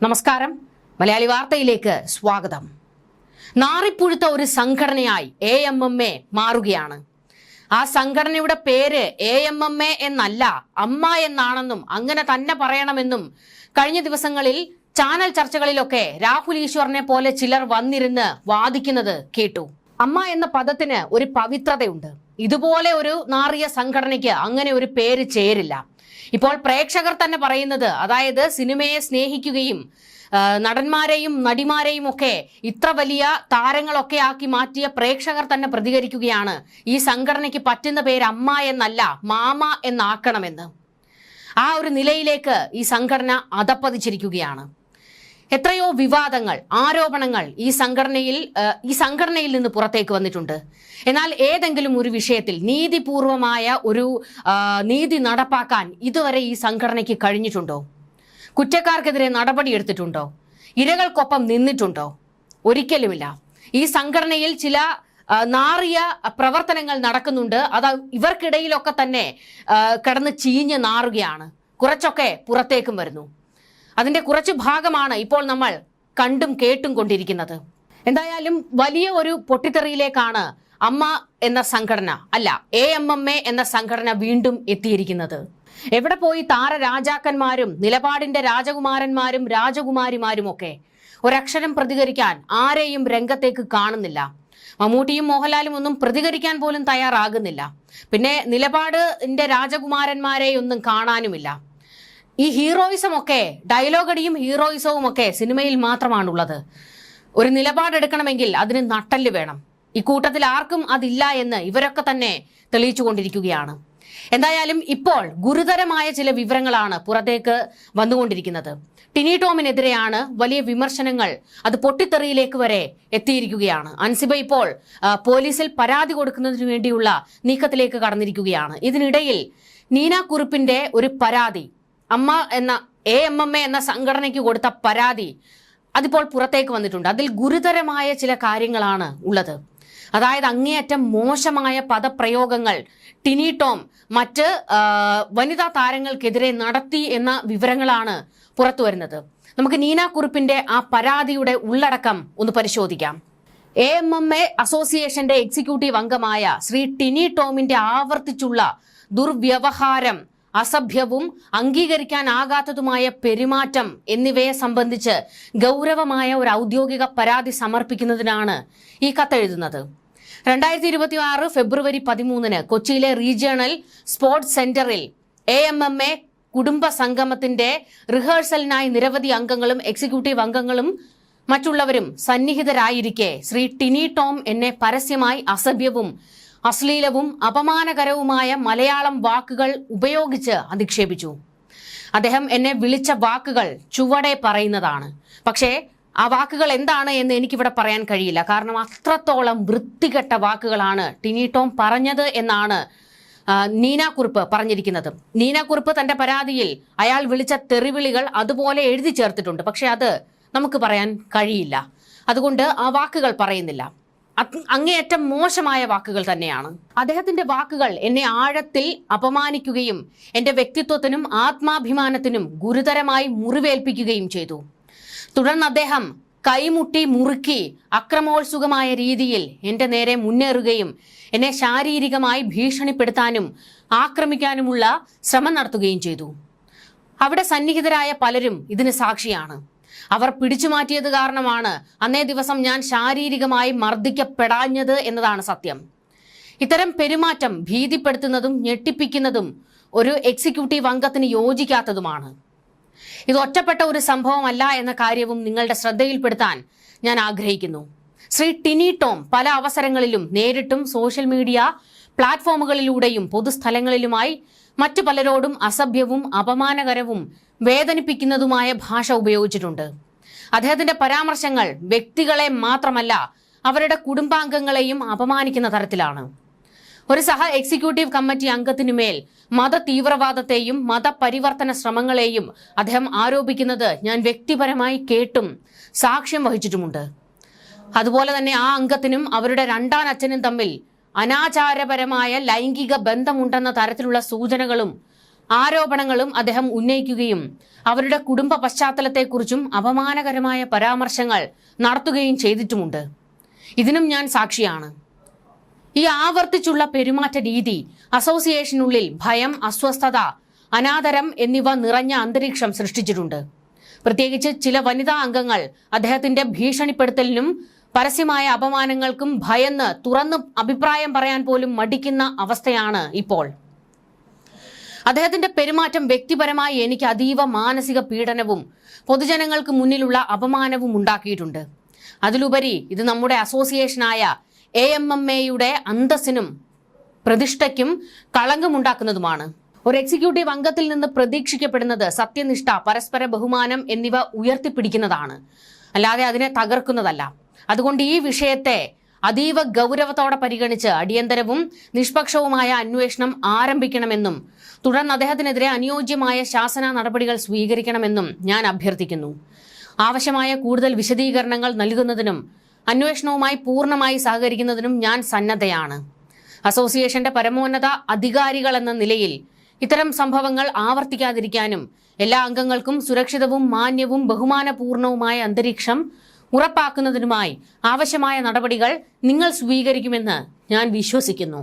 നമസ്കാരം. മലയാളി വാർത്തയിലേക്ക് സ്വാഗതം. നാറിപ്പുഴുത്ത ഒരു സംഘടനയായി AMMA മാറുകയാണ്. ആ സംഘടനയുടെ പേര് AMMA എന്നല്ല, അമ്മ എന്നാണെന്നും അങ്ങനെ തന്നെ പറയണമെന്നും കഴിഞ്ഞ ദിവസങ്ങളിൽ ചാനൽ ചർച്ചകളിലൊക്കെ രാഹുൽ ഈശ്വറിനെ പോലെ ചിലർ വന്നിരുന്ന് വാദിക്കുന്നത് കേട്ടു. അമ്മ എന്ന പദത്തിന് ഒരു പവിത്രതയുണ്ട്. ഇതുപോലെ ഒരു നാറിയ സംഘടനയ്ക്ക് അങ്ങനെ ഒരു പേര് ചേരില്ല. ഇപ്പോൾ പ്രേക്ഷകർ തന്നെ പറയുന്നത്, അതായത് സിനിമയെ സ്നേഹിക്കുകയും നടന്മാരെയും നടിമാരെയും ഒക്കെ ഇത്ര വലിയ താരങ്ങളൊക്കെ ആക്കി മാറ്റിയ പ്രേക്ഷകർ തന്നെ പ്രതികരിക്കുകയാണ്, ഈ സംഘടനയ്ക്ക് പറ്റുന്ന പേര് അമ്മ എന്നല്ല മാമ എന്നാക്കണമെന്ന്. ആ ഒരു നിലയിലേക്ക് ഈ സംഘടന അധപ്പതിച്ചിരിക്കുകയാണ്. എത്രയോ വിവാദങ്ങൾ, ആരോപണങ്ങൾ ഈ സംഘടനയിൽ നിന്ന് പുറത്തേക്ക് വന്നിട്ടുണ്ട്. എന്നാൽ ഏതെങ്കിലും ഒരു വിഷയത്തിൽ നീതിപൂർവമായ ഒരു നീതി നടപ്പാക്കാൻ ഇതുവരെ ഈ സംഘടനയ്ക്ക് കഴിഞ്ഞിട്ടുണ്ടോ? കുറ്റക്കാർക്കെതിരെ നടപടിയെടുത്തിട്ടുണ്ടോ? ഇരകൾക്കൊപ്പം നിന്നിട്ടുണ്ടോ? ഒരിക്കലുമില്ല. ഈ സംഘടനയിൽ ചില നാറിയ പ്രവർത്തനങ്ങൾ നടക്കുന്നുണ്ട്. അത് ഇവർക്കിടയിലൊക്കെ തന്നെ കിടന്ന് ചീഞ്ഞ് നാറുകയാണ്. കുറച്ചൊക്കെ പുറത്തേക്കും വരുന്നു. അതിന്റെ കുറച്ചു ഭാഗമാണ് ഇപ്പോൾ നമ്മൾ കണ്ടും കേട്ടും കൊണ്ടിരിക്കുന്നത്. എന്തായാലും വലിയ ഒരു പൊട്ടിത്തെറിയിലേക്കാണ് അമ്മ എന്ന സംഘടന, അല്ല AMMA എന്ന സംഘടന വീണ്ടും എത്തിയിരിക്കുന്നത്. എവിടെ പോയി താരരാജാക്കന്മാരും നിലപാടിന്റെ രാജകുമാരന്മാരും രാജകുമാരിമാരും ഒക്കെ? ഒരക്ഷരം പ്രതികരിക്കാൻ ആരെയും രംഗത്തേക്ക് കാണുന്നില്ല. മമ്മൂട്ടിയും മോഹൻലാലും ഒന്നും പ്രതികരിക്കാൻ പോലും തയ്യാറാകുന്നില്ല. പിന്നെ നിലപാടിന്റെ രാജകുമാരന്മാരെ ഒന്നും കാണാനുമില്ല. ഈ ഹീറോയിസം ഒക്കെ, ഡയലോഗടിയും ഹീറോയിസവും ഒക്കെ സിനിമയിൽ മാത്രമാണുള്ളത്. ഒരു നിലപാടെടുക്കണമെങ്കിൽ അതിന് നട്ടല് വേണം. ഇക്കൂട്ടത്തിൽ ആർക്കും അതില്ല എന്ന് ഇവരൊക്കെ തന്നെ തെളിയിച്ചു കൊണ്ടിരിക്കുകയാണ്. എന്തായാലും ഇപ്പോൾ ഗുരുതരമായ ചില വിവരങ്ങളാണ് പുറത്തേക്ക് വന്നുകൊണ്ടിരിക്കുന്നത്. ടിനി ടോമിനെതിരെയാണ് വലിയ വിമർശനങ്ങൾ. അത് പൊട്ടിത്തെറിയിലേക്ക് വരെ എത്തിയിരിക്കുകയാണ്. അൻസിബ ഇപ്പോൾ പോലീസിൽ പരാതി കൊടുക്കുന്നതിന് വേണ്ടിയുള്ള നീക്കത്തിലേക്ക് കടന്നിരിക്കുകയാണ്. ഇതിനിടയിൽ നീന കുറുപ്പിന്റെ ഒരു പരാതി, അമ്മ എന്ന AMMA എന്ന സംഘടനയ്ക്ക് കൊടുത്ത പരാതി, അതിപ്പോൾ പുറത്തേക്ക് വന്നിട്ടുണ്ട്. അതിൽ ഗുരുതരമായ ചില കാര്യങ്ങളാണ് ഉള്ളത്. അതായത് അങ്ങേയറ്റം മോശമായ പദപ്രയോഗങ്ങൾ ടിനി ടോം മറ്റ് വനിതാ താരങ്ങൾക്കെതിരെ നടത്തി എന്ന വിവരങ്ങളാണ് പുറത്തു വരുന്നത്. നമുക്ക് നീന കുറുപ്പിന്റെ ആ പരാതിയുടെ ഉള്ളടക്കം ഒന്ന് പരിശോധിക്കാം. AMMA അസോസിയേഷന്റെ എക്സിക്യൂട്ടീവ് അംഗമായ ശ്രീ ടിനി ടോമിന്റെ ആവർത്തിച്ചുള്ള ദുർവ്യവഹാരം, അസഭ്യവും അംഗീകരിക്കാനാകാത്തതുമായ പെരുമാറ്റം എന്നിവയെ സംബന്ധിച്ച് ഗൗരവമായ ഒരു ഔദ്യോഗിക പരാതി സമർപ്പിക്കുന്നതിനാണ് ഈ കത്തെഴുതുന്നത്. 2026 ഫെബ്രുവരി 13 കൊച്ചിയിലെ റീജിയണൽ സ്പോർട്സ് സെന്ററിൽ AMMA കുടുംബ സംഗമത്തിന്റെ റിഹേഴ്സലിനായി നിരവധി അംഗങ്ങളും എക്സിക്യൂട്ടീവ് അംഗങ്ങളും മറ്റുള്ളവരും സന്നിഹിതരായിരിക്കെ ശ്രീ ടിനി ടോം എന്നെ പരസ്യമായി അസഭ്യവും അശ്ലീലവും അപമാനകരവുമായ മലയാളം വാക്കുകൾ ഉപയോഗിച്ച് അധിക്ഷേപിച്ചു. അദ്ദേഹം എന്നെ വിളിച്ച വാക്കുകൾ ചുവടെ പറയുന്നതാണ്. പക്ഷേ ആ വാക്കുകൾ എന്താണ് എന്ന് എനിക്കിവിടെ പറയാൻ കഴിയില്ല. കാരണം അത്രത്തോളം വൃത്തികെട്ട വാക്കുകളാണ് ടിനി ടോം പറഞ്ഞത് എന്നാണ് നീന കുറുപ്പ് പറഞ്ഞിരിക്കുന്നത്. നീന കുറുപ്പ് തന്റെ പരാതിയിൽ അയാൾ വിളിച്ച തെറിവിളികൾ അതുപോലെ എഴുതി ചേർത്തിട്ടുണ്ട്. പക്ഷെ അത് നമുക്ക് പറയാൻ കഴിയില്ല. അതുകൊണ്ട് ആ വാക്കുകൾ പറയുന്നില്ല. അങ്ങേയറ്റം മോശമായ വാക്കുകൾ തന്നെയാണ്. അദ്ദേഹത്തിന്റെ വാക്കുകൾ എന്നെ ആഴത്തിൽ അപമാനിക്കുകയും എന്റെ വ്യക്തിത്വത്തിനും ആത്മാഭിമാനത്തിനും ഗുരുതരമായി മുറിവേൽപ്പിക്കുകയും ചെയ്തു. തുടർന്ന് അദ്ദേഹം കൈമുട്ടി മുറുക്കി അക്രമോത്സുകമായ രീതിയിൽ എന്റെ നേരെ മുന്നേറുകയും എന്നെ ശാരീരികമായി ഭീഷണിപ്പെടുത്താനും ആക്രമിക്കാനുമുള്ള ശ്രമം നടത്തുകയും ചെയ്തു. അവിടെ സന്നിഹിതരായ പലരും ഇതിന് സാക്ഷിയാണ്. അവർ പിടിച്ചുമാറ്റിയത് കാരണമാണ് അന്നേ ദിവസം ഞാൻ ശാരീരികമായി മർദ്ദിക്കപ്പെടാഞ്ഞത് എന്നതാണ് സത്യം. ഇത്തരം പെരുമാറ്റം ഭീതിപ്പെടുത്തുന്നതും ഞെട്ടിപ്പിക്കുന്നതും ഒരു എക്സിക്യൂട്ടീവ് അംഗത്തിന് യോജിക്കാത്തതുമാണ്. ഇത് ഒറ്റപ്പെട്ട ഒരു സംഭവമല്ല എന്ന കാര്യവും നിങ്ങളുടെ ശ്രദ്ധയിൽപ്പെടുത്താൻ ഞാൻ ആഗ്രഹിക്കുന്നു. ശ്രീ ടിനി ടോം പല അവസരങ്ങളിലും നേരിട്ടും സോഷ്യൽ മീഡിയ പ്ലാറ്റ്ഫോമുകളിലൂടെയും പൊതുസ്ഥലങ്ങളിലുമായി മറ്റു പലരോടും അസഭ്യവും അപമാനകരവും വേദനിപ്പിക്കുന്നതുമായ ഭാഷ ഉപയോഗിച്ചിട്ടുണ്ട്. അദ്ദേഹത്തിന്റെ പരാമർശങ്ങൾ വ്യക്തികളെ മാത്രമല്ല അവരുടെ കുടുംബാംഗങ്ങളെയും അപമാനിക്കുന്ന തരത്തിലാണ്. ഒരു സഹ എക്സിക്യൂട്ടീവ് കമ്മിറ്റി അംഗത്തിനുമേൽ മത തീവ്രവാദത്തെയും മതപരിവർത്തന ശ്രമങ്ങളെയും അദ്ദേഹം ആരോപിക്കുന്നത് ഞാൻ വ്യക്തിപരമായി കേട്ടും സാക്ഷ്യം വഹിച്ചിട്ടുമുണ്ട്. അതുപോലെ തന്നെ ആ അംഗത്തിനും അവരുടെ രണ്ടാം അച്ഛനും തമ്മിൽ അനാചാരപരമായ ലൈംഗിക ബന്ധമുണ്ടെന്ന തരത്തിലുള്ള സൂചനകളും ആരോപണങ്ങളും അദ്ദേഹം ഉന്നയിക്കുകയും അവരുടെ കുടുംബ പശ്ചാത്തലത്തെക്കുറിച്ചും അപമാനകരമായ പരാമർശങ്ങൾ നടത്തുകയും ചെയ്തിട്ടുമുണ്ട്. ഇതിനും ഞാൻ സാക്ഷിയാണ്. ഈ ആവർത്തിച്ചുള്ള പെരുമാറ്റ രീതി അസോസിയേഷനുള്ളിൽ ഭയം, അസ്വസ്ഥത, അനാദരം എന്നിവ നിറഞ്ഞ അന്തരീക്ഷം സൃഷ്ടിച്ചിട്ടുണ്ട്. പ്രത്യേകിച്ച് ചില വനിതാ അംഗങ്ങൾ അദ്ദേഹത്തിന്റെ ഭീഷണിപ്പെടുത്തലിനും പരസ്യമായ അപമാനങ്ങൾക്കും ഭയന്ന് തുറന്ന് അഭിപ്രായം പറയാൻ പോലും മടിക്കുന്ന അവസ്ഥയാണ് ഇപ്പോൾ. അദ്ദേഹത്തിന്റെ പെരുമാറ്റം വ്യക്തിപരമായി എനിക്ക് അതീവ മാനസിക പീഡനവും പൊതുജനങ്ങൾക്ക് മുന്നിലുള്ള അപമാനവും ഉണ്ടാക്കിയിട്ടുണ്ട്. അതിലുപരി ഇത് നമ്മുടെ അസോസിയേഷനായ AMMAയുടെ അന്തസ്സിനും പ്രതിഷ്ഠയ്ക്കും കളങ്കമുണ്ടാക്കുന്നതുമാണ്. ഒരു എക്സിക്യൂട്ടീവ് അംഗത്തിൽ നിന്ന് പ്രതീക്ഷിക്കപ്പെടുന്നത് സത്യനിഷ്ഠ, പരസ്പര ബഹുമാനം എന്നിവ ഉയർത്തിപ്പിടിക്കുന്നതാണ്, അല്ലാതെ അതിനെ തകർക്കുന്നതല്ല. അതുകൊണ്ട് ഈ വിഷയത്തെ അതീവ ഗൗരവത്തോടെ പരിഗണിച്ച് അടിയന്തരവും നിഷ്പക്ഷവുമായ അന്വേഷണം ആരംഭിക്കണമെന്നും തുടർന്ന് അദ്ദേഹത്തിനെതിരെ അനുയോജ്യമായ ശാസന നടപടികൾ സ്വീകരിക്കണമെന്നും ഞാൻ അഭ്യർത്ഥിക്കുന്നു. ആവശ്യമായ കൂടുതൽ വിശദീകരണങ്ങൾ നൽകുന്നതിനും അന്വേഷണവുമായി പൂർണ്ണമായി സഹകരിക്കുന്നതിനും ഞാൻ സന്നദ്ധയാണ്. അസോസിയേഷന്റെ പരമോന്നത അധികാരികൾ എന്ന നിലയിൽ ഇത്തരം സംഭവങ്ങൾ ആവർത്തിക്കാതിരിക്കാനും എല്ലാ അംഗങ്ങൾക്കും സുരക്ഷിതവും മാന്യവും ബഹുമാനപൂർണവുമായ അന്തരീക്ഷം ഉറപ്പാക്കുന്നതിനുമായി ആവശ്യമായ നടപടികൾ നിങ്ങൾ സ്വീകരിക്കുമെന്ന് ഞാൻ വിശ്വസിക്കുന്നു.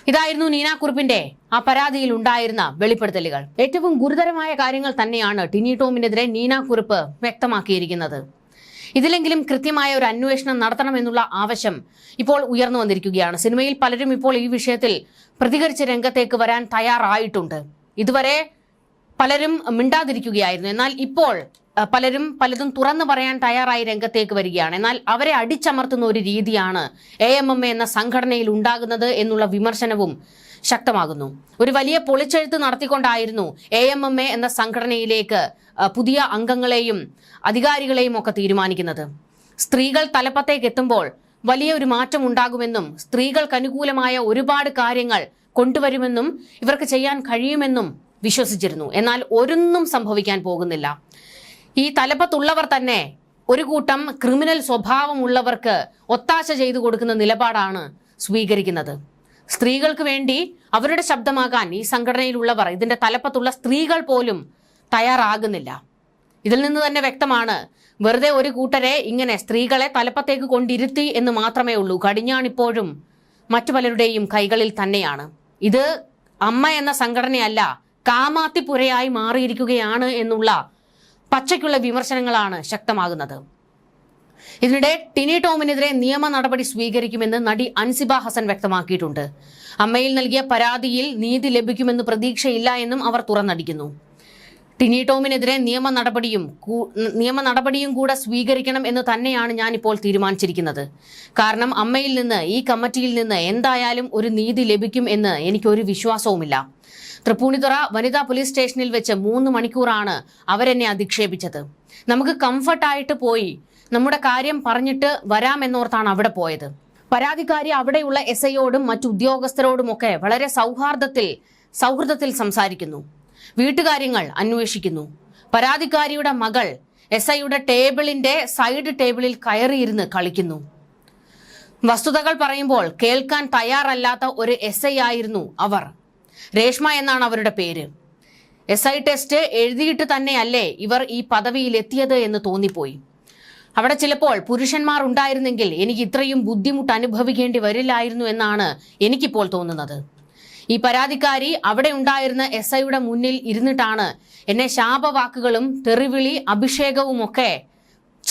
ഇതായിരുന്നു നീന കുറുപ്പിന്റെ ആ പരാതിയിൽ ഉണ്ടായിരുന്ന വെളിപ്പെടുത്തലുകൾ. ഏറ്റവും ഗുരുതരമായ കാര്യങ്ങൾ തന്നെയാണ് ടിനി ടോമിനെതിരെ നീന കുറുപ്പ് വ്യക്തമാക്കിയിരിക്കുന്നത്. ഇതിലെങ്കിലും കൃത്യമായ ഒരു അന്വേഷണം നടത്തണമെന്നുള്ള ആവശ്യം ഇപ്പോൾ ഉയർന്നു വന്നിരിക്കുകയാണ്. സിനിമയിൽ പലരും ഇപ്പോൾ ഈ വിഷയത്തിൽ പ്രതികരിച്ച് രംഗത്തേക്ക് വരാൻ തയ്യാറായിട്ടുണ്ട്. ഇതുവരെ പലരും മിണ്ടാതിരിക്കുകയായിരുന്നു. എന്നാൽ ഇപ്പോൾ പലതും തുറന്നു പറയാൻ തയ്യാറായി രംഗത്തേക്ക് വരികയാണ്. എന്നാൽ അവരെ അടിച്ചമർത്തുന്ന ഒരു രീതിയാണ് AMMA എന്ന സംഘടനയിൽ ഉണ്ടാകുന്നത് എന്നുള്ള വിമർശനവും ശക്തമാകുന്നു. ഒരു വലിയ പൊളിച്ചെഴുത്ത് നടത്തിക്കൊണ്ടായിരുന്നു AMMA എന്ന സംഘടനയിലേക്ക് പുതിയ അംഗങ്ങളെയും അധികാരികളെയും ഒക്കെ തീരുമാനിക്കുന്നത്. സ്ത്രീകൾ തലപ്പത്തേക്ക് എത്തുമ്പോൾ വലിയൊരു മാറ്റം ഉണ്ടാകുമെന്നും സ്ത്രീകൾക്ക് അനുകൂലമായ ഒരുപാട് കാര്യങ്ങൾ കൊണ്ടുവരുമെന്നും ഇവർക്ക് ചെയ്യാൻ കഴിയുമെന്നും വിശ്വസിച്ചിരുന്നു. എന്നാൽ ഒരൊന്നും സംഭവിക്കാൻ പോകുന്നില്ല. ഈ തലപ്പത്തുള്ളവർ തന്നെ ഒരു കൂട്ടം ക്രിമിനൽ സ്വഭാവമുള്ളവർക്ക് ഒത്താശ ചെയ്തു കൊടുക്കുന്ന നിലപാടാണ് സ്വീകരിക്കുന്നത്. സ്ത്രീകൾക്ക് വേണ്ടി അവരുടെ ശബ്ദമാകാൻ ഈ സംഘടനയിലുള്ളവർ, ഇതിന്റെ തലപ്പത്തുള്ള സ്ത്രീകൾ പോലും തയ്യാറാകുന്നില്ല. ഇതിൽ നിന്ന് തന്നെ വ്യക്തമാണ്, വെറുതെ ഒരു കൂട്ടരെ ഇങ്ങനെ സ്ത്രീകളെ തലപ്പത്തേക്ക് കൊണ്ടിരുത്തി എന്ന് മാത്രമേ ഉള്ളൂ. കടിഞ്ഞാണിപ്പോഴും മറ്റു പലരുടെയും കൈകളിൽ തന്നെയാണ്. ഇത് അമ്മ എന്ന സംഘടനയല്ല, കാമാത്തിപ്പുരയായി മാറിയിരിക്കുകയാണ് എന്നുള്ള പച്ചയ്ക്കുള്ള വിമർശനങ്ങളാണ് ശക്തമാകുന്നത്. ഇതിനിടെ ടിനി ടോമിനെതിരെ നിയമ നടപടി സ്വീകരിക്കുമെന്ന് നടി അൻസിബ ഹസൻ വ്യക്തമാക്കിയിട്ടുണ്ട്. അമ്മയിൽ നൽകിയ പരാതിയിൽ നീതി ലഭിക്കുമെന്ന് പ്രതീക്ഷയില്ല എന്നും അവർ തുറന്നടിക്കുന്നു. ടിനി ടോമിനെതിരെ നിയമ നടപടിയും കൂടെ സ്വീകരിക്കണം എന്ന് തന്നെയാണ് ഞാനിപ്പോൾ തീരുമാനിച്ചിരിക്കുന്നത്. കാരണം അമ്മയിൽ നിന്ന്, ഈ കമ്മിറ്റിയിൽ നിന്ന് എന്തായാലും ഒരു നീതി ലഭിക്കും എന്ന് എനിക്കൊരു വിശ്വാസവുമില്ല. തൃപ്പൂണിത്തുറ വനിതാ പോലീസ് സ്റ്റേഷനിൽ വെച്ച് 3 മണിക്കൂറാണ് അവരെന്നെ അധിക്ഷേപിച്ചത്. നമുക്ക് കംഫർട്ടായിട്ട് പോയി നമ്മുടെ കാര്യം പറഞ്ഞിട്ട് വരാമെന്നോർത്താണ് അവിടെ പോയത്. പരാതിക്കാരി അവിടെയുള്ള SIയോടും മറ്റു ഉദ്യോഗസ്ഥരോടുമൊക്കെ വളരെ സൗഹൃദത്തിൽ സംസാരിക്കുന്നു. വീട്ടുകാര്യങ്ങൾ അന്വേഷിക്കുന്നു. പരാതിക്കാരിയുടെ മകൾ SIയുടെ ടേബിളിന്റെ സൈഡ് ടേബിളിൽ കയറിയിരുന്ന് കളിക്കുന്നു. വസ്തുതകൾ പറയുമ്പോൾ കേൾക്കാൻ തയ്യാറല്ലാത്ത ഒരു SI ആയിരുന്നു അവർ. രേഷ്മ എന്നാണ് അവരുടെ പേര്. SI ടെസ്റ്റ് എഴുതിയിട്ട് തന്നെയല്ലേ ഇവർ ഈ പദവിയിൽ എത്തിയത് എന്ന് തോന്നിപ്പോയി. അവിടെ ചിലപ്പോൾ പുരുഷന്മാർ ഉണ്ടായിരുന്നെങ്കിൽ എനിക്ക് ഇത്രയും ബുദ്ധിമുട്ട് അനുഭവിക്കേണ്ടി വരില്ലായിരുന്നു എന്നാണ് എനിക്കിപ്പോൾ തോന്നുന്നത്. ഈ പരാതിക്കാരി അവിടെ ഉണ്ടായിരുന്ന SIയുടെ മുന്നിൽ ഇരുന്നിട്ടാണ് എന്നെ ശാപവാക്കുകളും തെറിവിളി അഭിഷേകവും ഒക്കെ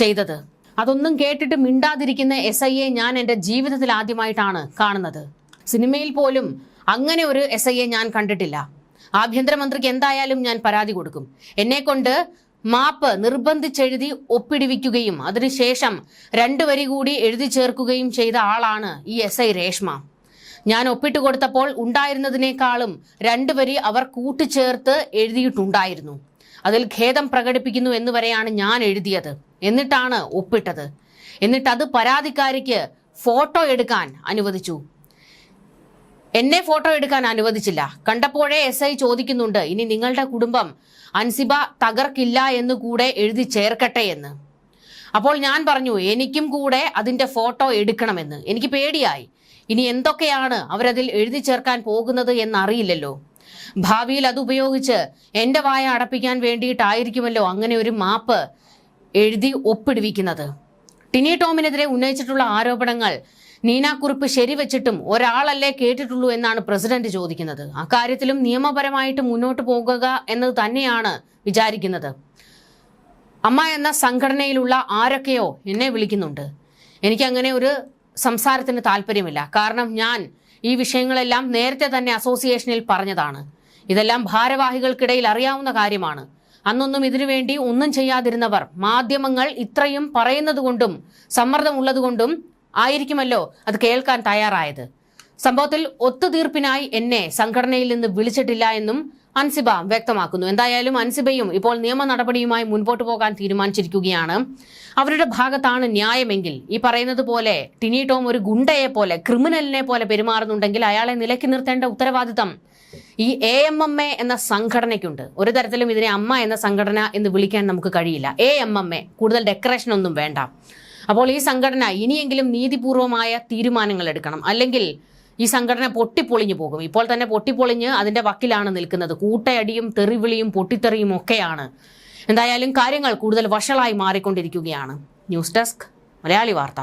ചെയ്തത്. അതൊന്നും കേട്ടിട്ട് മിണ്ടാതിരിക്കുന്ന SIയെ ഞാൻ എൻ്റെ ജീവിതത്തിൽ ആദ്യമായിട്ടാണ് കാണുന്നത്. സിനിമയിൽ പോലും അങ്ങനെ ഒരു SIയെ ഞാൻ കണ്ടിട്ടില്ല. ആഭ്യന്തരമന്ത്രിക്ക് എന്തായാലും ഞാൻ പരാതി കൊടുക്കും. എന്നെക്കൊണ്ട് മാപ്പ് നിർബന്ധിച്ചെഴുതി ഒപ്പിടിവിക്കുകയും അതിനുശേഷം 2 വരി കൂടി എഴുതി ചേർക്കുകയും ചെയ്ത ആളാണ് ഈ SI രേഷ്മ. ഞാൻ ഒപ്പിട്ട് കൊടുത്തപ്പോൾ ഉണ്ടായിരുന്നതിനേക്കാളും 2 വരി അവർ കൂട്ടിച്ചേർത്ത് എഴുതിയിട്ടുണ്ടായിരുന്നു. അതിൽ ഖേദം പ്രകടിപ്പിക്കുന്നു എന്ന് വരെയാണ് ഞാൻ എഴുതിയത്. എന്നിട്ടാണ് ഒപ്പിട്ടത്. എന്നിട്ടത് പരാതിക്കാരിക്ക് ഫോട്ടോ എടുക്കാൻ അനുവദിച്ചു. എന്നെ ഫോട്ടോ എടുക്കാൻ അനുവദിച്ചില്ല. കണ്ടപ്പോഴേ SI ചോദിക്കുന്നുണ്ട്, ഇനി നിങ്ങളുടെ കുടുംബം അൻസിബ തകർക്കില്ല എന്ന് കൂടെ എഴുതി ചേർക്കട്ടെ എന്ന്. അപ്പോൾ ഞാൻ പറഞ്ഞു, എനിക്കും കൂടെ അതിന്റെ ഫോട്ടോ എടുക്കണമെന്ന്. എനിക്ക് പേടിയായി. ഇനി എന്തൊക്കെയാണ് അവരതിൽ എഴുതി ചേർക്കാൻ പോകുന്നത് എന്നറിയില്ലല്ലോ. ഭാവിയിൽ അത് ഉപയോഗിച്ച് എൻ്റെ വായ അടപ്പിക്കാൻ വേണ്ടിയിട്ടായിരിക്കുമല്ലോ അങ്ങനെ ഒരു മാപ്പ് എഴുതി ഒപ്പിടുവിക്കുന്നത്. ടിനി ടോമിനെതിരെ ഉന്നയിച്ചിട്ടുള്ള ആരോപണങ്ങൾ നീനാക്കുറിപ്പ് ശരിവെച്ചിട്ടും ഒരാളല്ലേ കേട്ടിട്ടുള്ളൂ എന്നാണ് പ്രസിഡന്റ് ചോദിക്കുന്നത്. അക്കാര്യത്തിലും നിയമപരമായിട്ട് മുന്നോട്ട് പോകുക എന്നത് തന്നെയാണ് വിചാരിക്കുന്നത്. അമ്മ എന്ന സംഘടനയിലുള്ള ആരൊക്കെയോ എന്നെ വിളിക്കുന്നുണ്ട്. എനിക്കങ്ങനെ ഒരു സംസാരത്തിന് താല്പര്യമില്ല. കാരണം ഞാൻ ഈ വിഷയങ്ങളെല്ലാം നേരത്തെ തന്നെ അസോസിയേഷനിൽ പറഞ്ഞതാണ്. ഇതെല്ലാം ഭാരവാഹികൾക്കിടയിൽ അറിയാവുന്ന കാര്യമാണ്. അന്നൊന്നും ഇതിനുവേണ്ടി ഒന്നും ചെയ്യാതിരുന്നവർ മാധ്യമങ്ങൾ ഇത്രയും പറയുന്നത് കൊണ്ടും സമ്മർദ്ദമുള്ളതുകൊണ്ടും ആയിരിക്കുമല്ലോ അത് കേൾക്കാൻ തയ്യാറായത്. സംഭവത്തിൽ ഒത്തുതീർപ്പിനായി എന്നെ സംഘടനയിൽ നിന്ന് വിളിച്ചിട്ടില്ല എന്നും അൻസിബ വ്യക്തമാക്കുന്നു. എന്തായാലും അൻസിബയും ഇപ്പോൾ നിയമ നടപടിയുമായി മുൻപോട്ട് പോകാൻ തീരുമാനിച്ചിരിക്കുകയാണ്. അവരുടെ ഭാഗത്താണ് ന്യായമെങ്കിൽ ഈ പറയുന്നത് പോലെ ടിനി ടോം ഒരു ഗുണ്ടയെ പോലെ ക്രിമിനലിനെ പോലെ പെരുമാറുന്നുണ്ടെങ്കിൽ അയാളെ നിലയ്ക്ക് നിർത്തേണ്ട ഉത്തരവാദിത്തം ഈ AMMA എന്ന സംഘടനയ്ക്കുണ്ട്. ഒരു തരത്തിലും ഇതിനെ അമ്മ എന്ന സംഘടന എന്ന് വിളിക്കാൻ നമുക്ക് കഴിയില്ല. AMMA, കൂടുതൽ ഡെക്കറേഷൻ ഒന്നും വേണ്ട. അപ്പോൾ ഈ സംഘടന ഇനിയെങ്കിലും നീതിപൂർവമായ തീരുമാനങ്ങൾ എടുക്കണം. അല്ലെങ്കിൽ ഈ സംഘടന പൊട്ടിപ്പൊളിഞ്ഞു പോകും. ഇപ്പോൾ തന്നെ പൊട്ടിപ്പൊളിഞ്ഞ് അതിന്റെ വക്കിലാണ് നിൽക്കുന്നത്. കൂട്ടയടിയും തെറിവിളിയും പൊട്ടിത്തെറിയും ഒക്കെയാണ്. എന്തായാലും കാര്യങ്ങൾ കൂടുതൽ വഷളായി മാറിക്കൊണ്ടിരിക്കുകയാണ്. ന്യൂസ് ഡെസ്ക് മലയാളി വാർത്ത.